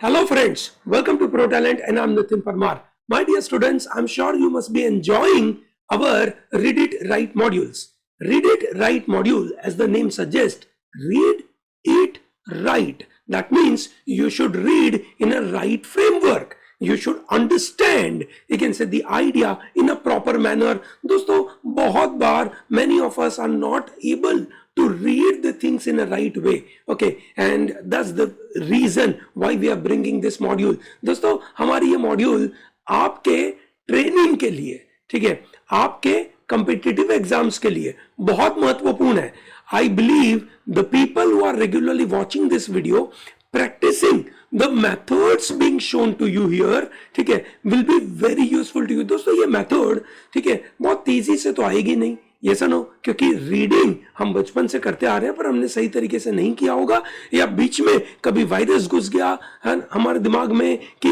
Hello friends, welcome to Pro Talent and I'm Nitin Parmar. My dear students, I'm sure you must be enjoying our Read It Right modules. Read It Right module, as the name suggests, read it right. That means you should read in a right framework. You should understand, you can say, the idea in a proper manner. दोस्तों बहुत बार many of us are not able to read the things in a right way, okay, and that's the reason why we are bringing this module. दोस्तों हमारी ये module आपके training के लिए, ठीक है, आपके competitive exams के लिए बहुत महत्वपूर्ण है. I believe the people who are regularly watching this video, practicing the methods being shown to you here, ठीक है, will be very useful to you. दोस्तों ये मेथड, ठीक है, बहुत तेजी से तो आएगी नहीं, ये सुनो, क्योंकि रीडिंग हम बचपन से करते आ रहे हैं पर हमने सही तरीके से नहीं किया होगा, या बीच में कभी वायरस घुस गया है हमारे दिमाग में कि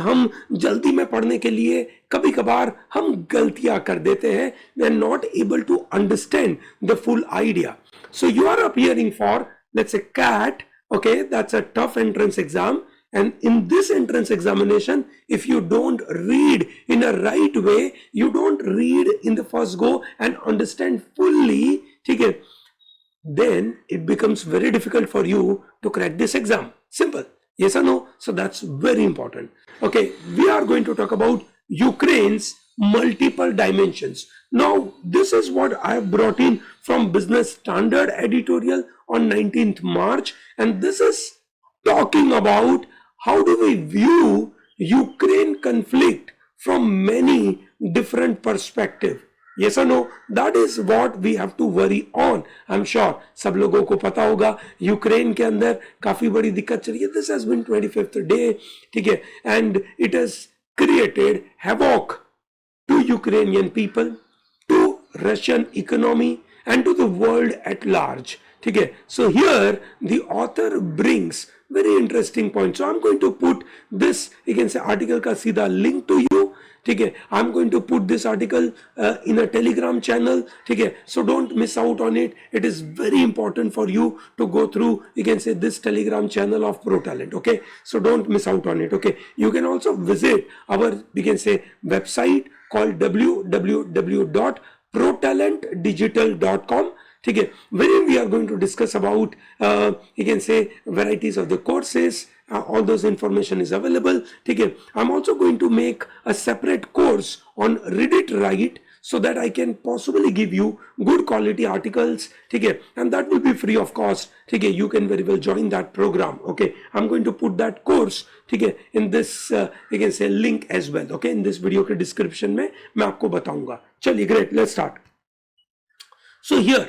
हम जल्दी में पढ़ने के लिए कभी कभार हम गलतियां कर देते हैं. We are not able to understand the full idea. So you are appearing for, let's say CAT, okay, that's a tough entrance exam, and in this entrance examination, if you don't read in a right way, you don't read in the first go and understand fully, ठीक है, then it becomes very difficult for you to crack this exam. Simple, yes or no? So that's very important. Okay, we are going to talk about Ukraine's multiple dimensions. Now this is what I have brought in from Business Standard editorial on 19th March, and this is talking about how do we view Ukraine conflict from many different perspectives. Yes or no? That is what we have to worry on. I'm sure सब लोगों को पता होगा Ukraine के अंदर काफी बड़ी दिक्कत चल रही है. This has been 25th day, ठीक है, and it has created havoc to Ukrainian people, to Russian economy, and to the world at large. ठीक है, so here the author brings very interesting point. So I'm going to put this, you can say, article का सीधा link to you. ठीक है, I'm going to put this article in a Telegram channel. ठीक है, so don't miss out on it. It is very important for you to go through, you can say, this Telegram channel of Pro Talent. Okay, so don't miss out on it. Okay, you can also visit our, you can say, website called www.protalentdigital.com. ठीक है, wherein we are going to discuss about, you can say, varieties of the courses. All those information is available. ठीक है, I'm also going to make a separate course on Read It Right, so that I can possibly give you good quality articles. ठीक है, and that will be free of cost. ठीक है, you can very well join that program. Okay, I'm going to put that course, ठीक है, in this, you can say, link as well. Okay, in this video के description में मैं आपको बताऊंगा. चलिए, great, let's start. So here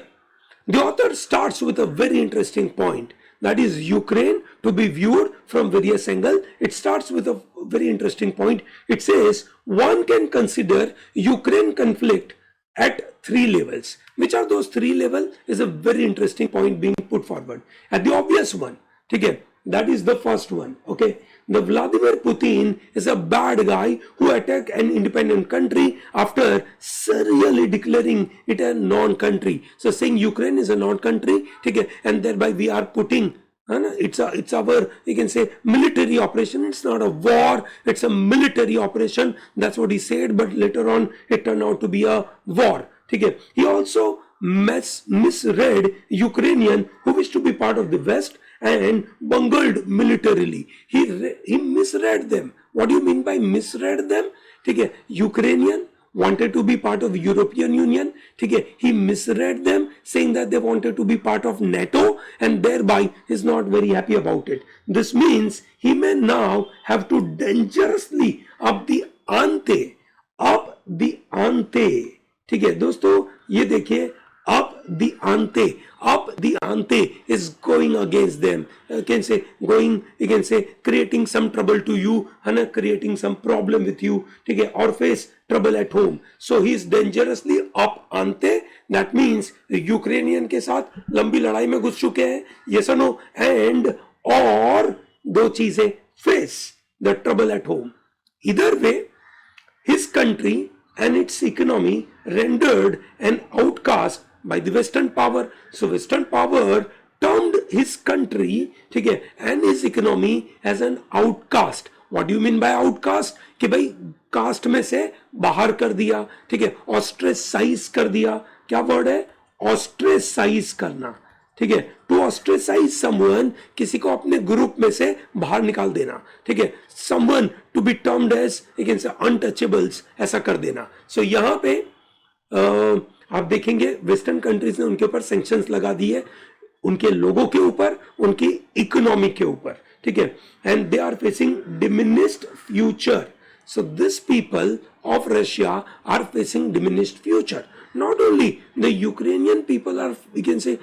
the author starts with a very interesting point, that is Ukraine to be viewed from various angles. It starts with a very interesting point. It says one can consider Ukraine conflict at 3 levels. Which are those 3 levels is a very interesting point being put forward. At the obvious one, okay, that is the first one. Okay, the Vladimir Putin is a bad guy who attacked an independent country after serially declaring it a non-country. So saying Ukraine is a non-country, okay, and thereby we are putting, it's our, you can say, military operation. It's not a war, it's a military operation. That's what he said, but later on it turned out to be a war. Okay, he also misread Ukrainian who wished to be part of the West and bungled militarily. He misread them. What do you mean by misread them? ठीक है, Ukrainian wanted to be part of European Union. ठीक है, he misread them, saying that they wanted to be part of NATO, and thereby is not very happy about it. This means he may now have to dangerously up the ante. ठीक है दोस्तों, ये देखिए, up the ante is going against them. You can say going, you can say creating some trouble to you, and creating some problem with you, okay, or face trouble at home. So he is dangerously up ante. That means Ukrainian के साथ लंबी लड़ाई में घुस चुके हैं, yes or no, and और दो चीजें, face the trouble at home. Either way, his country and its economy rendered an outcast by the Western power. So Western power termed his country, ठीक है, and his economy as an outcast. What do you mean by outcast? कि भाई cast में से बाहर कर दिया, ठीक है, ऑस्ट्रेसाइज कर दिया. क्या वर्ड है? ऑस्ट्रेसाइज करना, ठीक है. टू ऑस्ट्रेसाइज समवन, किसी को अपने ग्रुप में से बाहर निकाल देना, ठीक है. Someone to be termed as untouchables, ऐसा कर देना. सो यहां पे आप देखेंगे वेस्टर्न कंट्रीज ने उनके ऊपर सैंक्शंस लगा दिए, उनके लोगों के ऊपर, उनकी इकोनॉमी के ऊपर, ठीक है. And they are facing diminished future. So these people of Russia are facing diminished future. Not only the Ukrainian people are, we can say,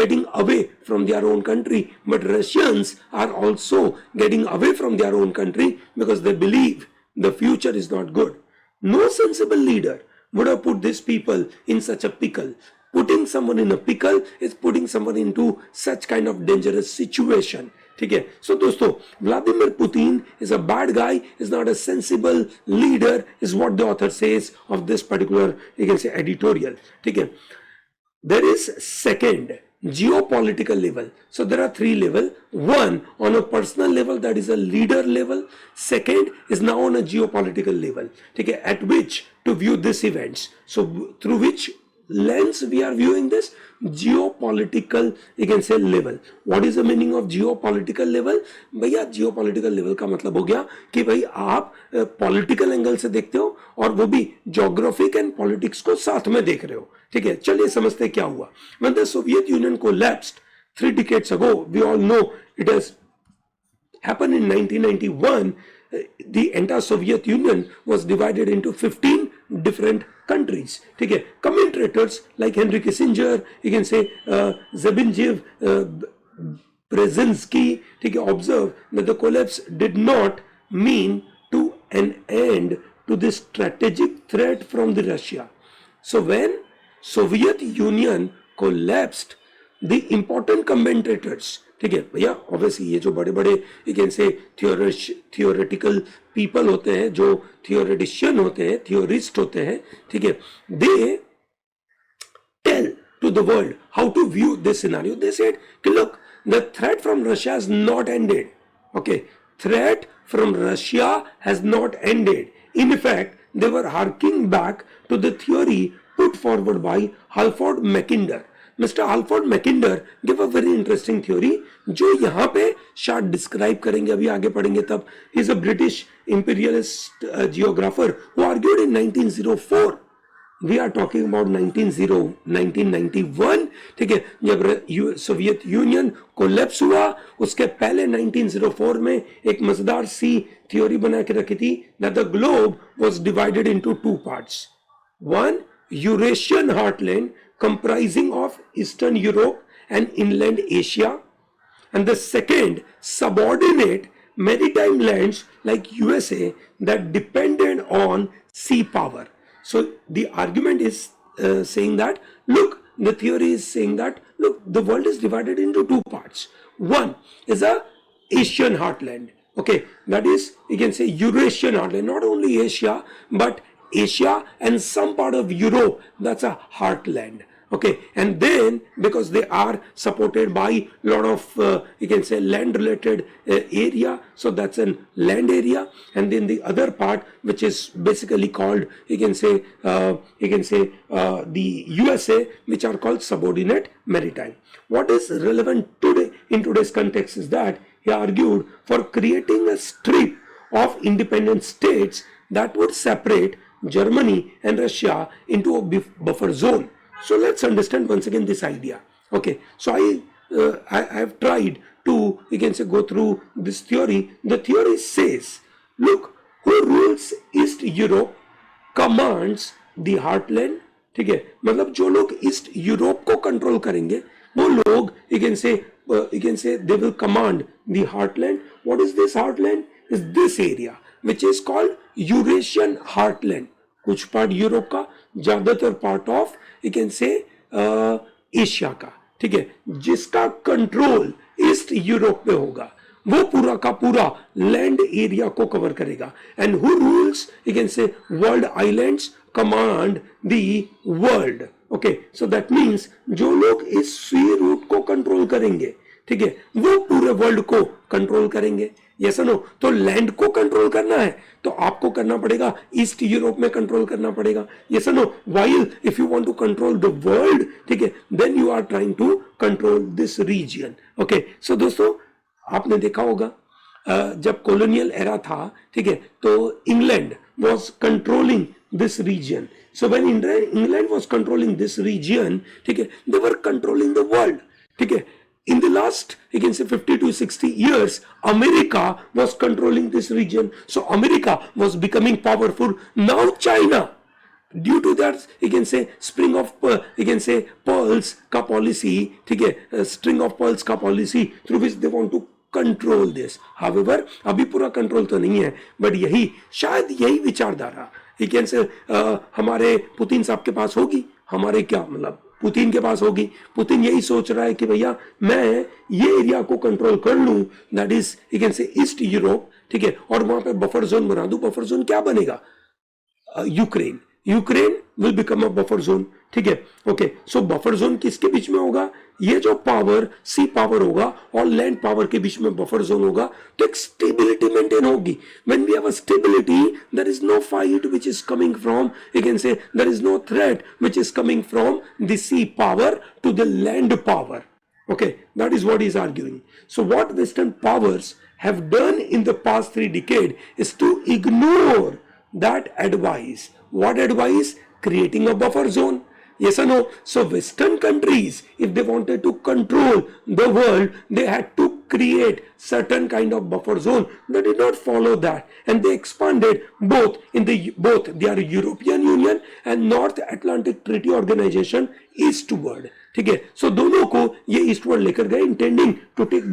getting away from their own country, but Russians are also getting away from their own country because they believe the future is not good. No sensible leader would have put these people in such a pickle. Putting someone in a pickle is putting someone into such kind of dangerous situation. ठीक है. So दोस्तों, Vladimir Putin is a bad guy, is not a sensible leader, is what the author says of this particular, you can say, editorial. ठीक है. There is second, geopolitical level. So there are three level. One on a personal level, that is a leader level. Second is now on a geopolitical level, okay, at which to view these events. So through which lens we are viewing this? Geopolitical, you can say, level. What is the meaning of geopolitical level? भैया geopolitical level का मतलब हो गया कि भाई आप political angle से देखते हो और वो भी जोग्राफिक एंड पॉलिटिक्स को साथ में देख रहे हो. ठीक है, चलिए समझते क्या हुआ. When the Soviet Union collapsed 3 decades ago, we all know it has happened in 1991. The entire Soviet Union was divided into 15 different countries. ठीक है. Commentators like Henry Kissinger, you can say, Zbigniew Brzezinski, ठीक है, observe that the collapse did not mean to an end to this strategic threat from the Russia. So when Soviet Union collapsed, the important commentators, ठीक है भैया, obviously ये जो बड़े बड़े, you can से, थियोरेटिकल पीपल होते हैं, जो थियोरेटिशियन होते हैं, थियोरिस्ट होते हैं, ठीक है, they tell to the world how to view this scenario. They said कि look, the threat from Russia has not ended. Okay, threat from Russia has not ended. In effect they were harking back to the theory put forward by Halford Mackinder. Mr. Halford Mackinder gave a very interesting theory जो यहाँ पे शायद describe करेंगे, अभी आगे पढ़ेंगे तब. He is a British imperialist geographer who argued in 1904. We are talking about 1991. ठीक है, जब सोवियत यूनियन कोलैप्स हुआ, उसके पहले 1904 में एक मजेदार सी थ्योरी बना के रखी थी, that the globe was divided into 2 parts. One, Eurasian heartland comprising of Eastern Europe and inland Asia, and the second, subordinate maritime lands like USA that depended on sea power. So the argument is saying that, look, the theory is saying that, look, the world is divided into 2 parts. One is a Asian heartland, okay, that is, you can say, Eurasian heartland, not only Asia, but Asia and some part of Europe, that's a heartland. Okay, and then because they are supported by a lot of, you can say, land related area, so that's a land area. And then the other part, which is basically called, you can say, the USA, which are called subordinate maritime. What is relevant today in today's context is that he argued for creating a strip of independent states that would separate Germany and Russia into a buffer zone. So let's understand once again this idea. Okay, so I have tried to, you can say, go through this theory. The theory says, look, who rules East Europe commands the heartland. ठीक है, मतलब जो लोग east Europe को control करेंगे वो लोग, you can say they will command the heartland. What is this heartland? Is this area which is called Eurasian heartland. कुछ पार्ट यूरोप का, ज्यादातर पार्ट ऑफ, यू कैन से, एशिया का. ठीक है, जिसका कंट्रोल ईस्ट यूरोप में होगा वो पूरा का पूरा लैंड एरिया को कवर करेगा. And who rules, you can से, world islands command the world. Okay, so that means जो लोग इस सी रूट को कंट्रोल करेंगे, ठीक है, वो पूरे वर्ल्ड को कंट्रोल करेंगे। यस नो, तो लैंड को कंट्रोल करना है तो आपको करना पड़ेगा ईस्ट यूरोप में कंट्रोल करना पड़ेगा। Yes no, while if you want to control the world, ठीक है, then you are trying to control this region. Okay, so दोस्तों आपने देखा होगा जब कॉलोनियल एरा था, ठीक है, तो England was controlling this region. So when England was controlling this region, ठीक है, they were controlling the world. ठीक है, in the last, you can say 50 to 60 years, America was controlling this region. So America was becoming powerful. Now China, due to that, you can say spring of, you can say pearls का policy, ठीक है, string of pearls का policy through which they want to control this. However, अभी पूरा control तो नहीं है, but यही शायद यही विचारधारा, you can say, हमारे पुतिन साहब के पास होगी, हमारे क्या मतलब पुतिन के पास होगी। पुतिन यही सोच रहा है कि भैया मैं ये एरिया को कंट्रोल कर लूं, दैट इज यू कैन से ईस्ट यूरोप, ठीक है, और वहां पे बफर जोन बना दूं। बफर जोन क्या बनेगा? Ukraine. Ukraine will become a buffer zone, ठीक है। ओके, सो बफर जोन किसके बीच में होगा? ये जो पावर सी पावर होगा और लैंड पावर के बीच में बफर जोन होगा, तो एक स्टेबिलिटी मेंटेन होगी। When we have a stability, there is no fight which is coming from, you can say there is no threat which is coming from the sea power to the land power. Okay, that is what he's arguing. So what Western powers have done in the past 3 decades is to ignore that advice. What advice? Creating a buffer zone. Yes or no? So Western countries, if they wanted to control the world, they had to create certain kind of buffer zone. They did not follow that, and they expanded both their European Union and North Atlantic Treaty Organization eastward. ठीक है, सो दोनों को ये eastward लेकर गए, intending to take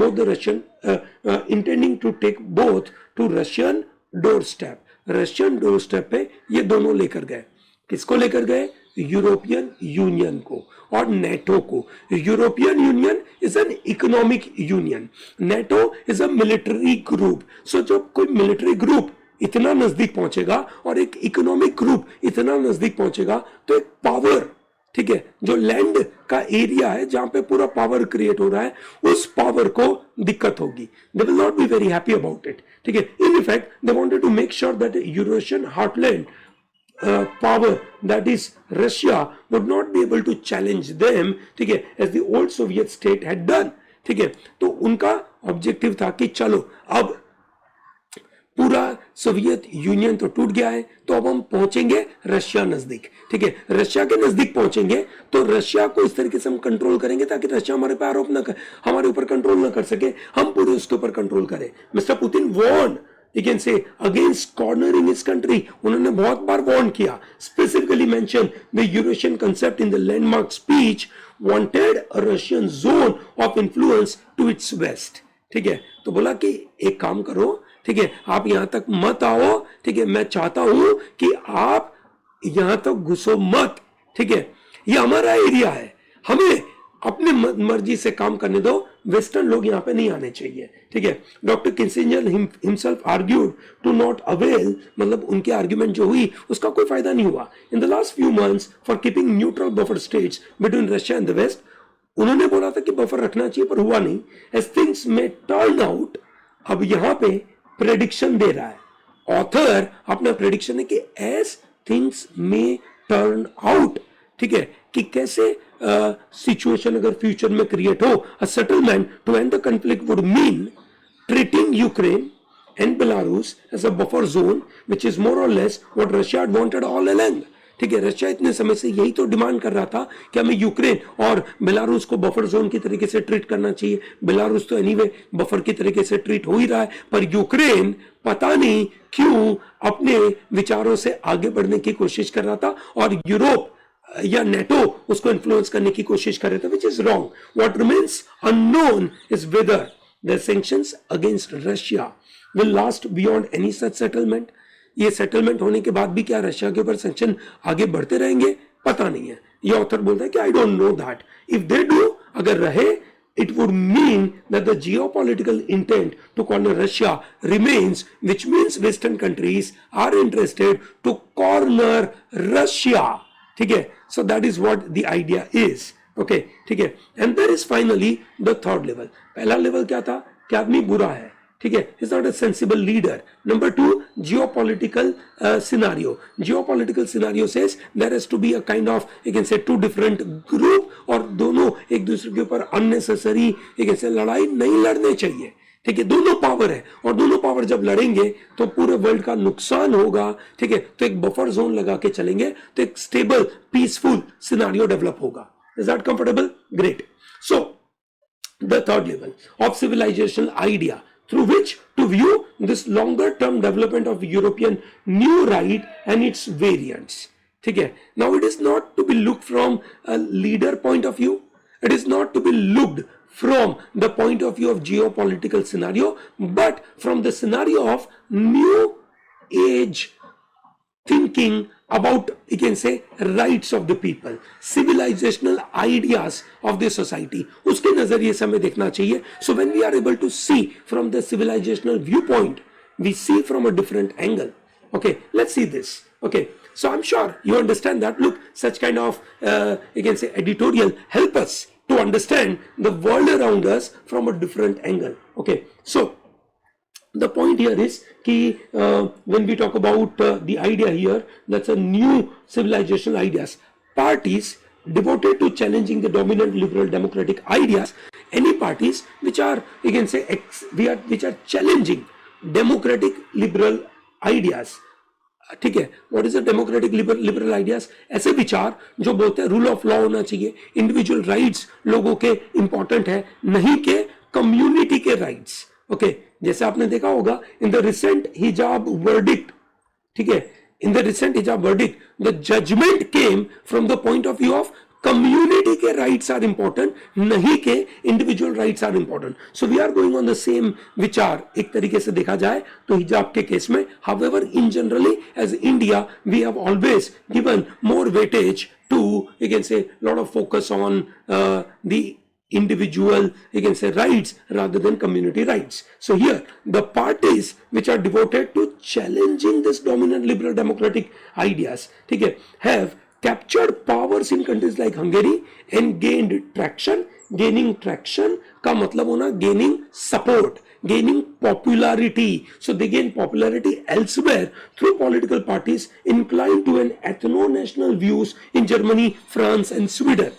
both the Russian doorstep. Russian doorstep पे ये दोनों लेकर गए। किसको लेकर गए? यूरोपियन यूनियन को और नेटो को। European Union is an economic union, NATO is a military group. So जब कोई मिलिट्री ग्रुप इतना नजदीक पहुंचेगा और एक इकोनॉमिक ग्रुप इतना नजदीक पहुंचेगा, तो एक पावर, ठीक है, जो लैंड का एरिया है जहां पे पूरा पावर क्रिएट हो रहा है, उस पावर को दिक्कत होगी। They will not be very happy about it. ठीक है, in effect they wanted to make sure that Eurasian heartland power, that is Russia, would not be able to challenge them, ठीक है, as the old Soviet state had done। ठीक है, तो उनका objective था कि चलो अब पूरा सोवियत यूनियन तो टूट गया है, तो अब हम पहुंचेंगे रशिया नजदीक। ठीक है, रशिया के नजदीक पहुंचेंगे तो रशिया को इस तरीके से हम कंट्रोल करेंगे ताकि रशिया हमारे पे आरोप न कर, हमारे ऊपर कंट्रोल न कर सके, हम पूरे उसके ऊपर कंट्रोल करें। Mister Putin warn, you can say, against cornering his country। उन्होंने बहुत बार वार्न किया, specifically mentioned the Eurasian concept in the landmark speech, wanted a Russian zone of influence to its west। ठीक है, तो बोला कि एक काम करो, ठीक है, आप यहां तक मत आओ, ठीक है, मैं चाहता हूं कि आप यहां तक घुसो मत। ठीक है, ये हमारा एरिया है, हमें अपने मर्जी से काम करने दो, वेस्टर्न लोग यहाँ पे नहीं आने चाहिए। ठीक है, doctor Kissinger himself argued to not avail, मतलब उनके आर्ग्यूमेंट जो हुई उसका कोई फायदा नहीं हुआ। In the last few months for keeping neutral buffer states between Russia and the west, उन्होंने बोला था कि बफर रखना चाहिए पर हुआ नहीं। एज थिंग्स में टर्न आउट, अब यहाँ पे प्रेडिक्शन दे रहा है ऑथर, अपना प्रेडिक्शन है कि एज थिंग्स में टर्न आउट, ठीक है, कि कैसे सिचुएशन अगर फ्यूचर में क्रिएट हो, a settlement to end the conflict would mean treating Ukraine and Belarus as a buffer zone, which is more or less what Russia had wanted all along. ठीक है, Russia इतने समय से यही तो डिमांड कर रहा था कि हमें यूक्रेन और बेलारूस को बफर जोन की तरीके से ट्रीट करना चाहिए। बेलारूस तो एनीवे बफर की तरीके से ट्रीट हो ही रहा है, पर यूक्रेन पता नहीं क्यों अपने विचारों से आगे बढ़ने की कोशिश कर रहा था और यूरोप या नेटो उसको इन्फ्लुएंस करने की कोशिश कर रहे थे, which is wrong. What remains unknown is whether the sanctions against Russia will last beyond any such settlement. ये सेटलमेंट होने के बाद भी क्या रशिया के ऊपर सैंक्शन आगे बढ़ते रहेंगे? पता नहीं है। ये ऑथर बोलता है कि I don't know that. If they do, अगर रहे, it would mean that the geopolitical intent to corner Russia remains, which means Western countries are interested to corner Russia। ठीक है. So that is what the idea is. Okay, ठीक है. And there is finally the third level. पहला level क्या था कि आदमी बुरा है, ठीक है, is not a sensible leader. Number two, geopolitical scenario. Geopolitical scenario says there has to be a kind of, you can say, two different group, और दोनों एक दूसरे के ऊपर अननेसेसरी, यू कैन से, लड़ाई नहीं लड़ने चाहिए. ठीक है, दोनों पावर है, और दोनों पावर जब लड़ेंगे तो पूरे वर्ल्ड का नुकसान होगा. ठीक है, तो एक बफर जोन लगा के चलेंगे तो एक स्टेबल पीसफुल सिनारियो डेवलप होगा. Is that comfortable? Great. So the third level of civilizational idea through which to view this longer term development of European new right and its variants. ठीक है, now it is not to be looked from a leader point of view, it is not to be looked from the point of view of geopolitical scenario, but from the scenario of new age thinking about, you can say, rights of the people, civilizational ideas of the society. उसके नजरिए से हमें देखना चाहिए. So when we are able to see from the civilizational viewpoint, we see from a different angle. Okay, let's see this. Okay, so I'm sure you understand that. Look, such kind of, you can say, editorial help us to understand the world around us from a different angle. Okay, so the point here is कि when we talk about the idea here, that's a new civilizational ideas, parties devoted to challenging the dominant liberal democratic ideas, any parties which are, you can say, which are challenging democratic liberal ideas. ठीक है, what is the democratic liberal ideas? ऐसे विचार जो बोलते हैं rule of law होना चाहिए, individual rights लोगों के इंपॉर्टेंट है, नहीं के कम्युनिटी के राइट्स. ओके, जैसे आपने देखा होगा in the recent hijab verdict, ठीक है, in the recent hijab verdict the judgment came from the point of view of community के राइट्स आर इंपॉर्टेंट, नहीं के individual rights are important. So we are going on the same विचार. एक तरीके से देखा जाए तो हिजाब के केस में, however in generally as India we have always given more weightage to, you can say, lot of focus on the individual, you can say, rights rather than community rights. So here the parties which are devoted to challenging this dominant liberal democratic ideas, ठीक है, have captured powers in countries like Hungary and gained traction. Gaining traction का मतलब होना gaining support, gaining popularity. So they gain popularity elsewhere through political parties inclined to an ethno-national views in Germany, France and Sweden.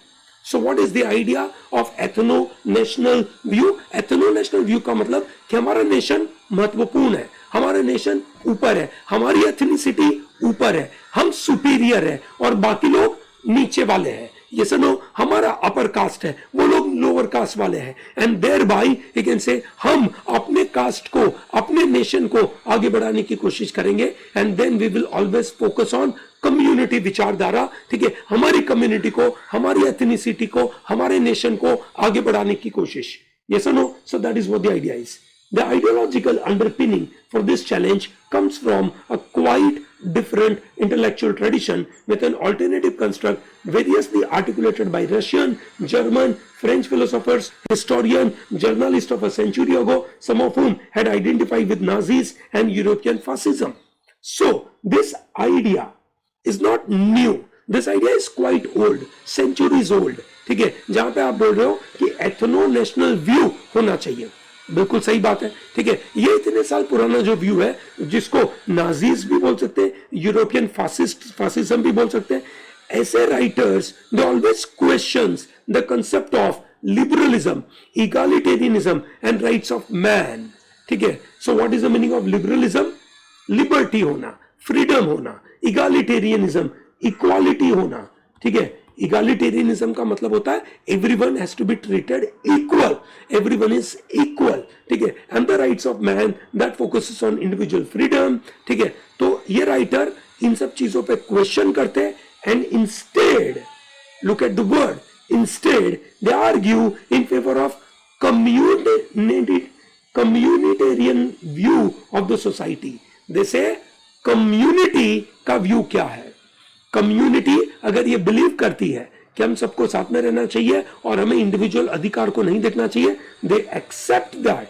So what is the idea of ethno-national view? Ethno-national view का मतलब कि हमारा nation महत्वपूर्ण है, हमारा nation ऊपर है, हमारी एथनिसिटी ऊपर है, हम सुपीरियर है और बाकी लोग नीचे वाले हैं. ये सुनो, हमारा अपर कास्ट है, वो लोग लोअर कास्ट वाले हैं, and thereby, you can say, हम अपने कास्ट को, अपने नेशन को आगे बढ़ाने की कोशिश करेंगे, and then we will always focus on community विचारधारा. ठीक है, हमारी कम्युनिटी को, हमारी एथनिसिटी को, हमारे नेशन को आगे बढ़ाने की कोशिश. Yes or no? So that is what the idea is. The ideological underpinning for this challenge comes from a quite different intellectual tradition with an alternative construct variously articulated by Russian, German, French philosophers, historian, journalists of a century ago, some of whom had identified with Nazis and European fascism. So this idea is not new. This idea is quite old, centuries old. ठीक है, जहां पे आप बोल रहे हो कि ethno national view होना चाहिए, बिल्कुल सही बात है. ठीक है, ये इतने साल पुराना जो व्यू है, जिसको नाजीज भी बोल सकते हैं, यूरोपियन फासिज्म भी बोल सकते हैं, ऐसे writers they always questions the concept of liberalism, egalitarianism and rights of man. ठीक है, so what is the meaning of liberalism? Liberty होना, फ्रीडम होना. इगालिटेरियनिज्म, इक्वालिटी होना. ठीक है, इगालिटेरियनिज्म का मतलब होता है everyone has to be treated equal, everyone is equal. ठीक है, and the rights of man that focuses on individual freedom. ठीक है, तो ये राइटर इन सब चीजों पे क्वेश्चन करते हैं, and instead, look at the word, instead they argue in favour of communitarian view of the society. They say community का व्यू क्या है? कम्युनिटी अगर ये बिलीव करती है कि हम सबको साथ में रहना चाहिए और हमें इंडिविजुअल अधिकार को नहीं देखना चाहिए, they accept that.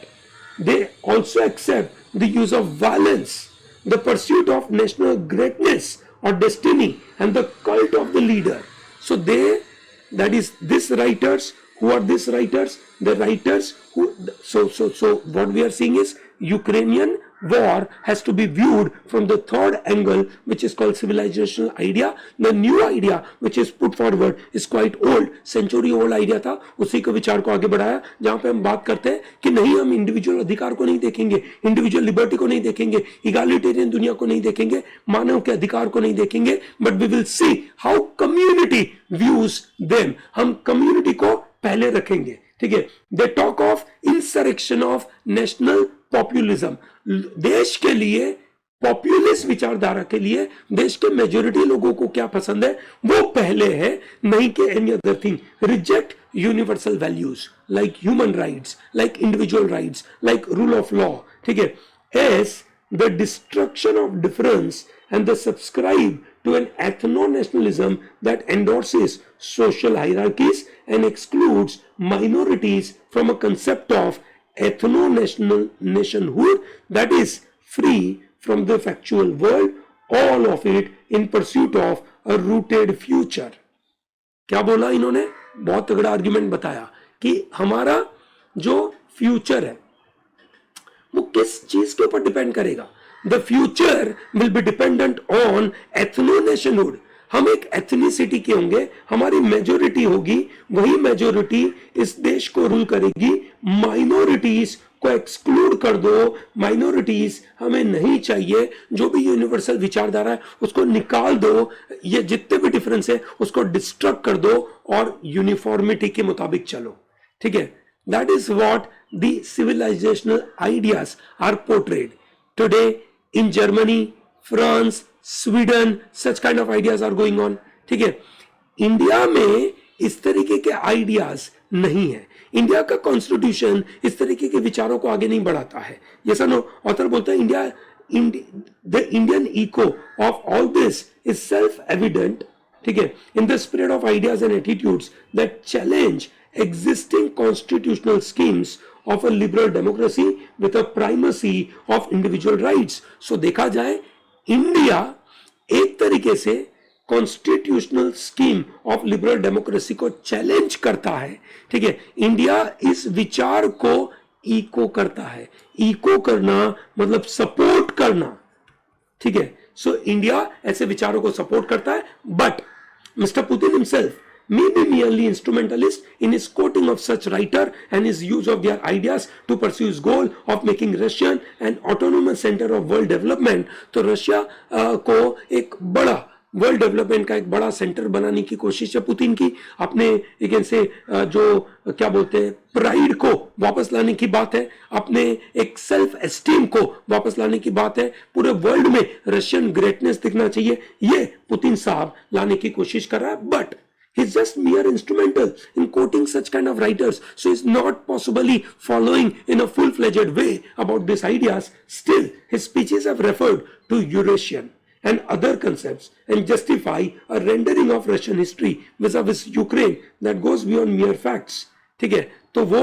They also accept the use of violence, the pursuit of national greatness or destiny and the cult of the leader. So that is this writers. Who are these writers? The writers who, so what we are seeing is Ukrainian war has to be viewed from the third angle, which is called civilizational idea. The new idea which is put forward is quite old, century old idea था, उसी के विचार को आगे बढ़ाया, जहां पे हम बात करते हैं कि नहीं, हम इंडिविजुअल अधिकार को नहीं देखेंगे, इंडिविजुअल लिबर्टी को नहीं देखेंगे, इगालिटेरियन दुनिया को नहीं देखेंगे, मानव के अधिकार को नहीं देखेंगे, but we will see how community views them. हम कम्युनिटी को पहले रखेंगे. ठीक है. They talk of insurrection of national populism. देश के लिए, पॉपुलिस्ट विचारधारा के लिए देश के मेजोरिटी लोगों को क्या पसंद है वो पहले है, नहीं कि any other thing. Reject universal values like human rights, like individual rights, like rule of law. ठीक है. S the destruction of difference and they subscribe to an ethno-nationalism that endorses social hierarchies and excludes minorities from a concept of ethno-national nationhood that is free from the factual world, all of it in pursuit of a rooted future. क्या बोला इन्होंने? बहुत तगड़ा argument बताया कि हमारा जो future है वो किस चीज के ऊपर डिपेंड करेगा. The future will be dependent on ethno-nationhood. हम एक एथनिसिटी के होंगे, हमारी मेजोरिटी होगी, वही मेजोरिटी इस देश को रूल करेगी. माइनॉरिटीज को एक्सक्लूड कर दो, माइनॉरिटीज हमें नहीं चाहिए, जो भी यूनिवर्सल विचारधारा है उसको निकाल दो, ये जितने भी डिफरेंस है उसको डिस्ट्रक्ट कर दो और यूनिफॉर्मिटी के मुताबिक चलो. ठीक है. That is what the civilizational ideas are portrayed today. In Germany, France, Sweden, such kind of ideas are going on. ठीक है. इंडिया में इस तरीके के आइडियाज नहीं है. इंडिया का कॉन्स्टिट्यूशन इस तरीके के विचारों को आगे नहीं बढ़ाता है. ये नो ऑथर बोलता है India, the Indian eco of all this is self evident. ठीक है. In the spirit of ideas and attitudes that challenge existing constitutional schemes of a liberal democracy with a primacy of individual rights. So देखा जाए India एक तरीके से constitutional scheme of liberal democracy को challenge करता है. ठीक है. इंडिया इस विचार को इको करता है. इको करना मतलब सपोर्ट करना. ठीक है. सो इंडिया ऐसे विचारों को सपोर्ट करता है, but mister Putin himself may be merely instrumentalist in his quoting of such writer and his use of their ideas to pursue his goal of making Russian an autonomous center of world development. तो Russia को एक बड़ा world development का एक बड़ा centre बनाने की कोशिश है पुतिन की. अपने एक से जो क्या बोलते हैं प्राइड को वापस लाने की बात है, अपने एक सेल्फ एस्टीम को वापस लाने की बात है. पूरे वर्ल्ड में रशियन ग्रेटनेस दिखना चाहिए, ये पुतिन साहब लाने की कोशिश कर रहा है. But he's just mere instrumental in quoting such kind of writers, so he's not possibly following in a full-fledged way about these ideas. Still, his speeches have referred to Eurasian and other concepts and justify a rendering of Russian history vis-a-vis Ukraine that goes beyond mere facts. ठीक है. तो वो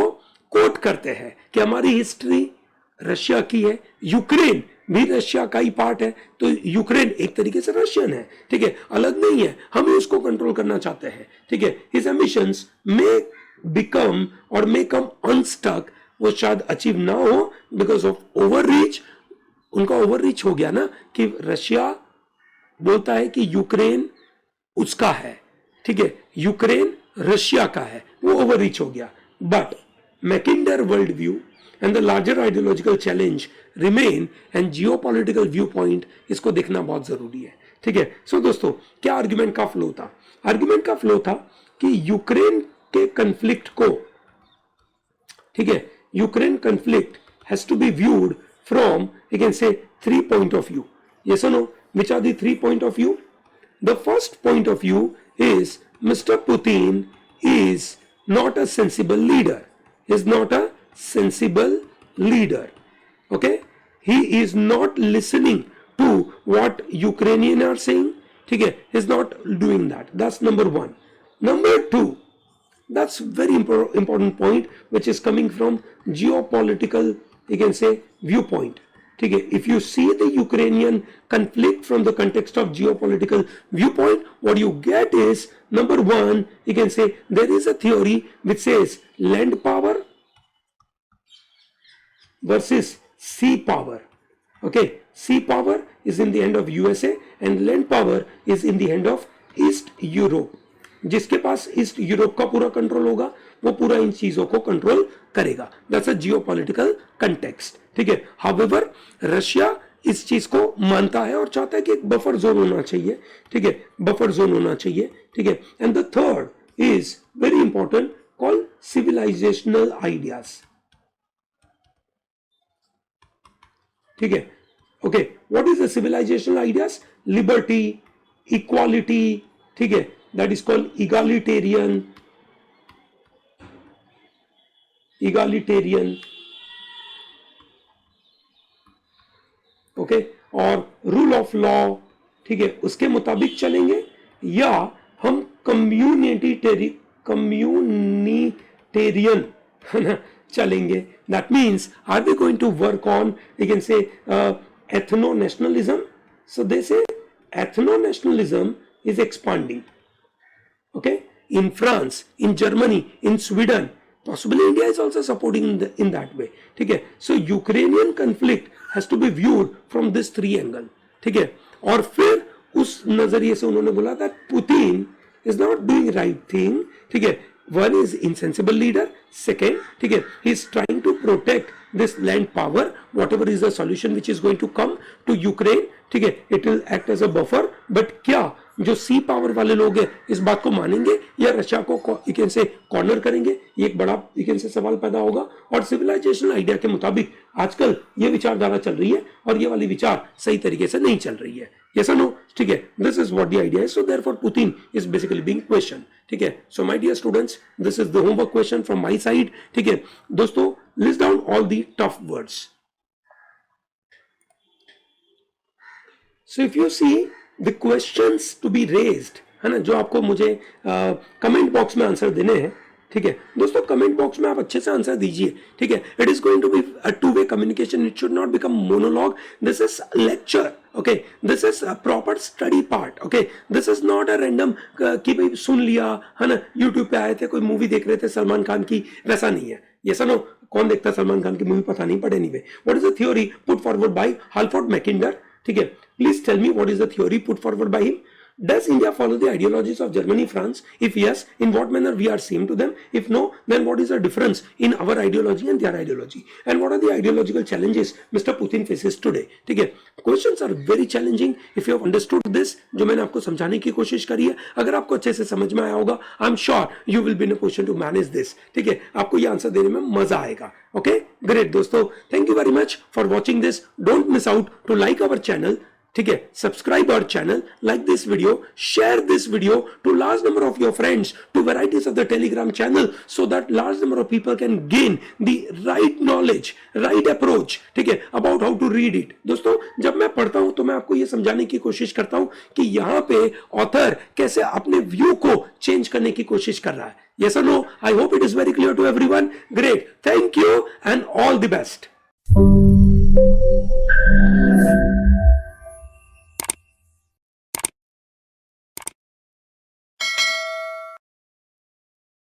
coat करते हैं कि हमारी history Russia की है, यूक्रेन भी रशिया का ही पार्ट है, तो यूक्रेन एक तरीके से रशियन है. ठीक है. अलग नहीं है, हम उसको कंट्रोल करना चाहते हैं. ठीक है. हिज एम्बिशंस मे बिकम और मे कम अनस्टक, वो शायद अचीव ना हो बिकॉज ऑफ ओवररीच. उनका ओवररीच हो गया ना कि रशिया बोलता है कि यूक्रेन उसका है. ठीक है. यूक्रेन रशिया का है, वो ओवररीच हो गया. But Mackinder world view and the larger ideological challenge remain and geopolitical viewpoint, इसको देखना बहुत जरूरी है. ठीक है. सो दोस्तों, क्या आर्ग्यूमेंट का फ्लो था? आर्ग्यूमेंट का फ्लो था कि यूक्रेन के कंफ्लिक्ट को, ठीक है, Ukraine conflict has to be viewed from you can say 3 point of view. Yes और no? Which are the 3 point of view? The first point of view is mister Putin is not a sensible leader. He is not a sensible leader. Okay? He is not listening to what Ukrainians are saying. Okay? He is not doing that. That's number one. Number two, that's very important point which is coming from geopolitical, you can say, viewpoint. ठीक है, if you see the Ukrainian conflict from the context of geopolitical viewpoint, what you get is, number one, you can say there is a theory which says land power versus sea power. Okay, sea power is in the hand of USA and land power is in the hand of East Europe. जिसके पास east Europe का पूरा control होगा वो पूरा इन चीजों को control करेगा. That's a geopolitical context. ठीक है, हाउएवर रशिया इस चीज को मानता है और चाहता है कि एक बफर जोन होना चाहिए. ठीक है, बफर जोन होना चाहिए. ठीक है, and the third is very important, called civilisational ideas. ठीक है, okay, what is the civilisational ideas? Liberty, equality, ठीक है, that is called egalitarian, okay, और रूल ऑफ लॉ. ठीक है, उसके मुताबिक चलेंगे या हम कम्युनिटेरियन है ना चलेंगे. That means are we going to work on, you can say ethno nationalism. So they say ethno nationalism is expanding. Okay, in France, in Germany, in Sweden, possibly India is also supporting in that way. ठीक है, so Ukrainian conflict has to be viewed from this three angle. ठीक है, और फिर उस नजरिए से उन्होंने बोला था Putin is not doing right thing. ठीक है, one is insensible leader, second, ठीक है, he is trying to protect this land power. Whatever is the solution which is going to come to Ukraine, ठीक है, it will act as a buffer. But क्या जो सी power वाले लोग हैं इस बात को मानेंगे या रशिया को यू से कॉर्नर करेंगे? ये एक बड़ा यू से सवाल पैदा होगा. और सिविलाइजेशन आइडिया के मुताबिक आजकल ये विचारधारा चल रही है और ये वाली विचार सही तरीके से नहीं चल रही है. यस और नो? ठीक है, this is what the idea is. So therefore Putin is basically being question. ठीक है, so my dear students, this is the homework question from my side. ठीक है दोस्तों, list down all the tough words. So if you see the questions to be raised, है ना, जो आपको मुझे कमेंट बॉक्स में आंसर देने हैं. ठीक है दोस्तों, कमेंट बॉक्स में आप अच्छे से आंसर दीजिए. ठीक है, it is going to be a two way communication. It should not become monologue. This is lecture. Okay, this is a proper study part. Okay, this is not a random कि भाई सुन लिया, है ना, YouTube पे आए थे, कोई movie देख रहे थे सलमान खान की, वैसा नहीं है. यस और नो? कौन देखता है सलमान खान की मूवी? पता नहीं, but anyway, what is the theory put forward by Halford Mackinder? ठीक है, please tell me what is the theory put forward by him. Does India follow the ideologies of Germany, France? If yes, in what manner we are same to them? If no, then what is the difference in our ideology and their ideology? And what are the ideological challenges Mr. Putin faces today? ठीक है, questions are very challenging. If you have understood this, जो मैंने आपको समझाने की कोशिश करी है, अगर आपको अच्छे से समझ में आया होगा, I am sure you will be in a position to manage this. ठीक है, आपको ये आंसर देने में मजा आएगा. Okay, great दोस्तों, thank you very much for watching this. Don't miss out to like our channel. ठीक है, subscribe our channel, like this video, share this video to large number of your friends, to varieties of the Telegram channel, so that large number of people can gain the right knowledge, right approach. ठीक है, about how to read it. दोस्तों, जब मैं पढ़ता हूं तो मैं आपको यह समझाने की कोशिश करता हूं कि यहां पे ऑथर कैसे अपने व्यू को चेंज करने की कोशिश कर रहा है. यस और no? I hope it is very clear to everyone. Great, thank you and all the best.